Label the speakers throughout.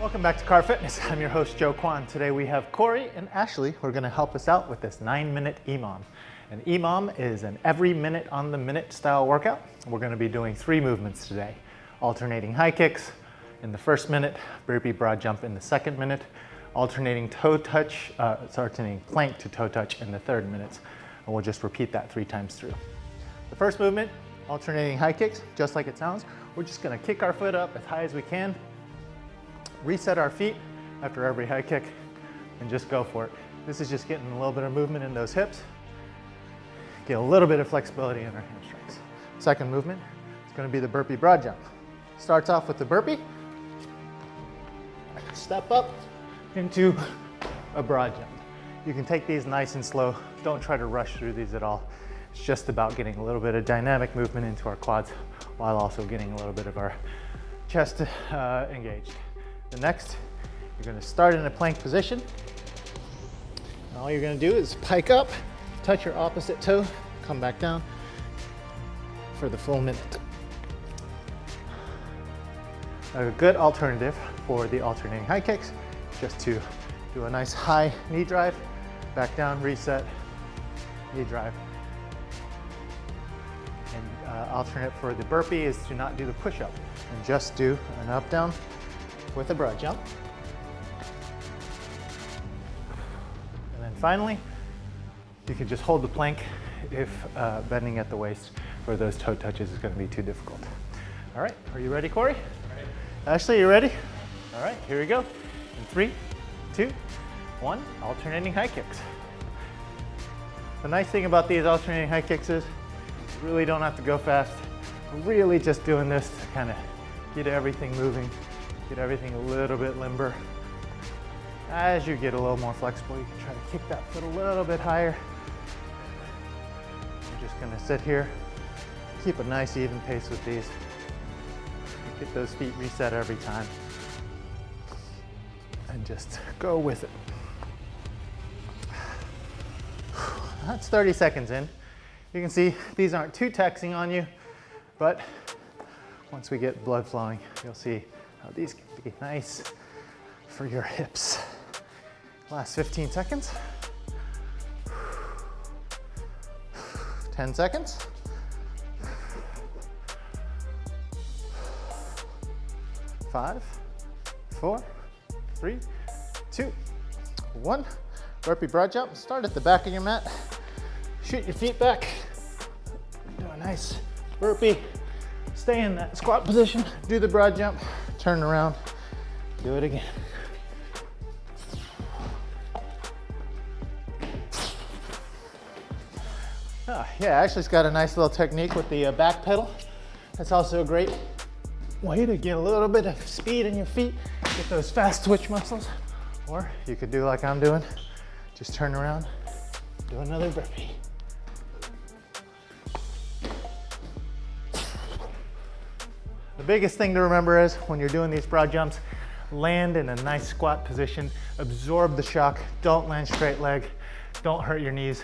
Speaker 1: Welcome back to CARV Fitness. I'm your host, Joe Kwan. Today we have Corey and Ashley who are going to help us out with this 9-minute EMOM. An EMOM is an every minute on the minute style workout. We're going to be doing 3 movements today. Alternating high kicks in the first minute, burpee broad jump in the second minute, alternating alternating plank to toe touch in the third minute. And we'll just repeat that 3 times through. The first movement, alternating high kicks, just like it sounds. We're just going to kick our foot up as high as we can, reset our feet after every high kick, and just go for it. This is just getting a little bit of movement in those hips, get a little bit of flexibility in our hamstrings. Second movement is going to be the burpee broad jump. Starts off with the burpee, step up into a broad jump. You can take these nice and slow. Don't try to rush through these at all. It's just about getting a little bit of dynamic movement into our quads while also getting a little bit of our chest engaged. The next, you're going to start in a plank position. And all you're going to do is pike up, touch your opposite toe, come back down for the full minute. A good alternative for the alternating high kicks, just to do a nice high knee drive, back down, reset, knee drive. And alternate for the burpee is to not do the push-up and just do an up-down with a broad jump. And then finally, you can just hold the plank if bending at the waist for those toe touches is going to be too difficult. All right, are you ready, Corey? Ready. Ashley, you ready? All right, here we go. In 3, 2, 1, alternating high kicks. The nice thing about these alternating high kicks is you really don't have to go fast. We're really just doing this to kind of get everything moving, get everything a little bit limber. As you get a little more flexible, you can try to kick that foot a little bit higher. I'm just gonna sit here, keep a nice even pace with these. Get those feet reset every time. And just go with it. That's 30 seconds in. You can see these aren't too taxing on you, but once we get blood flowing, you'll see how these can be nice for your hips. Last 15 seconds. 10 seconds. 5, 4, 3, 2, 1. Burpee broad jump. Start at the back of your mat. Shoot your feet back. Do a nice burpee. Stay in that squat position. Do the broad jump. Turn around. Do it again. Yeah, Ashley's got a nice little technique with the back pedal. That's also a great way to get a little bit of speed in your feet, get those fast twitch muscles. Or you could do like I'm doing, just turn around, do another burpee. The biggest thing to remember is when you're doing these broad jumps, land in a nice squat position, absorb the shock, don't land straight leg, don't hurt your knees,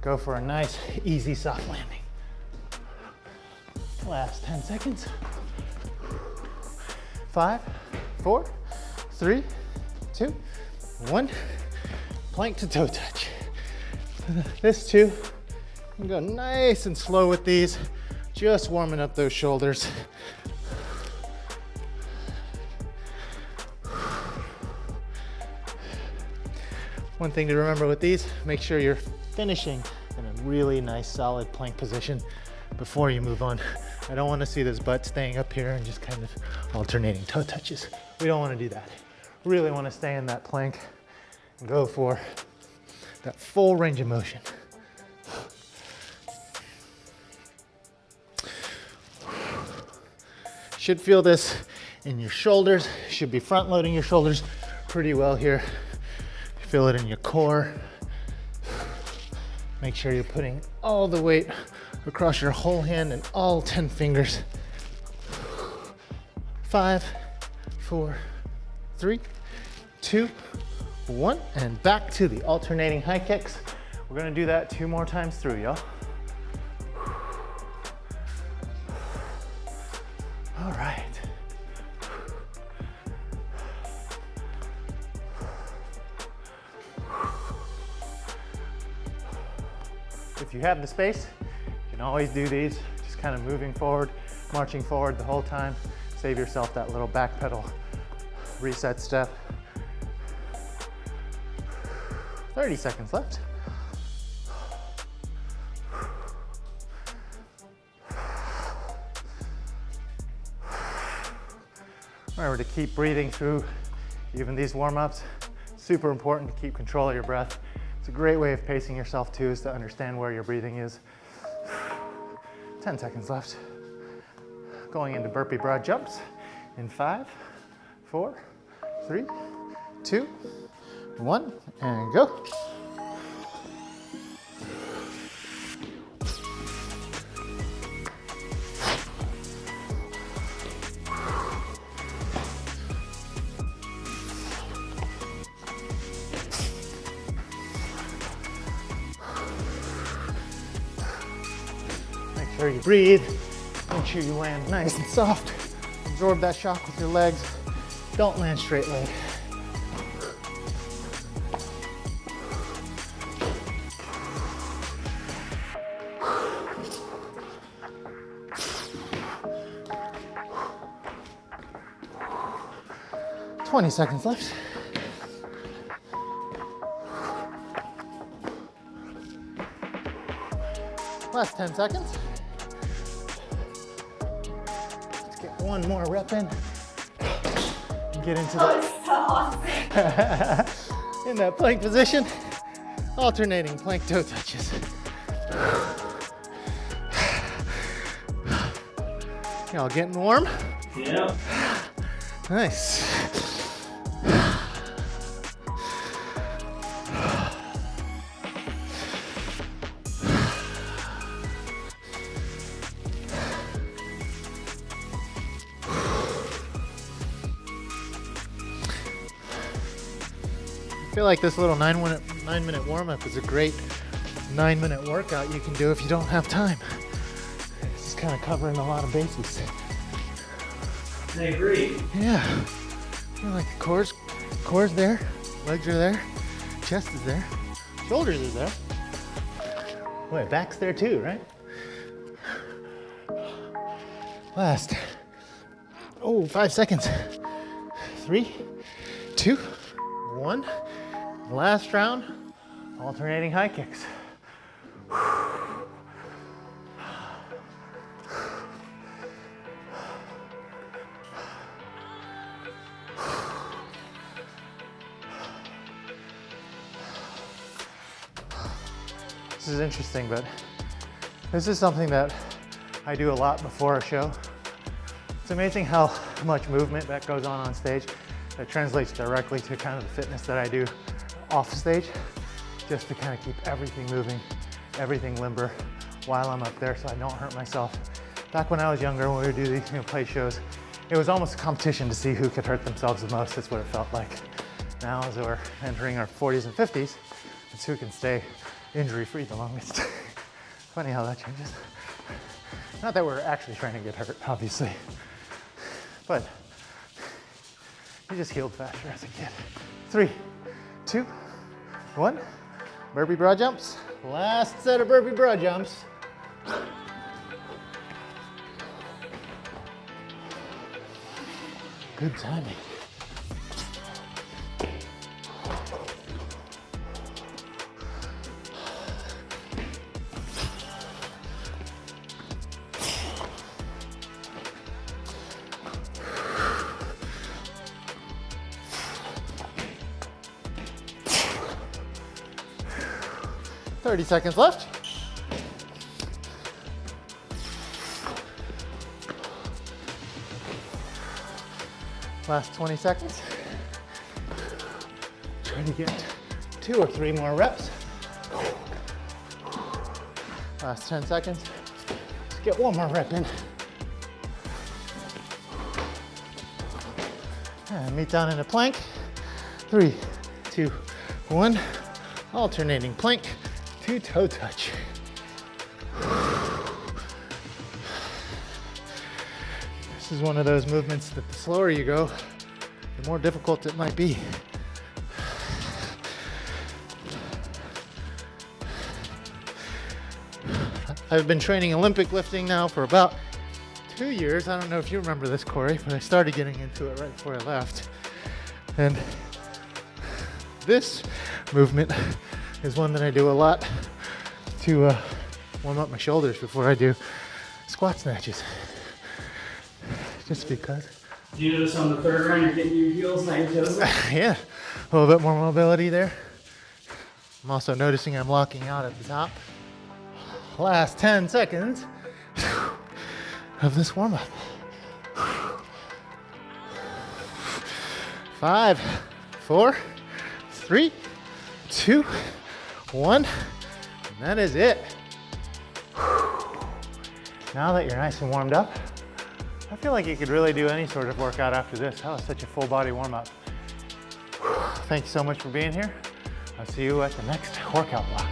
Speaker 1: go for a nice, easy, soft landing. Last 10 seconds. 5, 4, 3, 2, 1. Plank to toe touch. This too, you can go nice and slow with these, just warming up those shoulders. One thing to remember with these, make sure you're finishing in a really nice solid plank position before you move on. I don't want to see this butt staying up here and just kind of alternating toe touches. We don't want to do that. Really want to stay in that plank and go for that full range of motion. Should feel this in your shoulders. Should be front loading your shoulders pretty well here. Feel it in your core. Make sure you're putting all the weight across your whole hand and all 10 fingers. 5, 4, 3, 2, 1, and back to the alternating high kicks. We're gonna do that 2 more times through, y'all. All right. If you have the space, you can always do these, just kind of moving forward, marching forward the whole time. Save yourself that little back pedal reset step. 30 seconds left. Remember to keep breathing through even these warm-ups. Super important to keep control of your breath. It's a great way of pacing yourself too, is to understand where your breathing is. 10 seconds left. Going into burpee broad jumps in 5, 4, 3, 2, 1, and go. Make sure you breathe. Make sure you land nice and soft. Absorb that shock with your legs. Don't land straight leg. "20 seconds left. Last 10 seconds. Let's get one more rep in. And get into in that plank position. Alternating plank toe touches. Y'all getting warm?
Speaker 2: Yeah.
Speaker 1: Nice. I feel like this little 9-minute warm-up is a great 9-minute workout you can do if you don't have time. It's just kind of covering a lot of bases.
Speaker 2: I agree.
Speaker 1: Yeah. I feel like the core's there, legs are there, chest is there, shoulders is there. Wait, back's there too, right? Last. 5 seconds. 3, 2, 1. Last round, alternating high kicks. This is interesting, but this is something that I do a lot before a show. It's amazing how much movement that goes on stage that translates directly to kind of the fitness that I do off stage, just to kind of keep everything moving, everything limber while I'm up there so I don't hurt myself. Back when I was younger, when we would do these play shows, it was almost a competition to see who could hurt themselves the most. That's what it felt like. Now, as we're entering our 40s and 50s, it's who can stay injury-free the longest. Funny how that changes. Not that we're actually trying to get hurt, obviously, but you just healed faster as a kid. 3, 2, 1. Burpee broad jumps. Last set of burpee broad jumps. Good timing. "30 seconds left. Last 20 seconds. Try to get 2 or 3 more reps. Last 10 seconds. Let's get one more rep in. And meet down in a plank. 3, 2, 1. Alternating plank to toe touch. This is one of those movements that the slower you go, the more difficult it might be. I've been training Olympic lifting now for about 2 years. I don't know if you remember this, Corey, but I started getting into it right before I left. And this movement is one that I do a lot to warm up my shoulders before I do squat snatches. Just because.
Speaker 2: Do you notice on the third round you're getting your heels and your toes?
Speaker 1: Yeah, a little bit more mobility there. I'm also noticing I'm locking out at the top. Last 10 seconds of this warm up. 5, 4, 3, 2, 1. And that is it. Now that you're nice and warmed up, I feel like you could really do any sort of workout after this. That was such a full body warm up. Thank you so much for being here. I'll see you at the next workout block.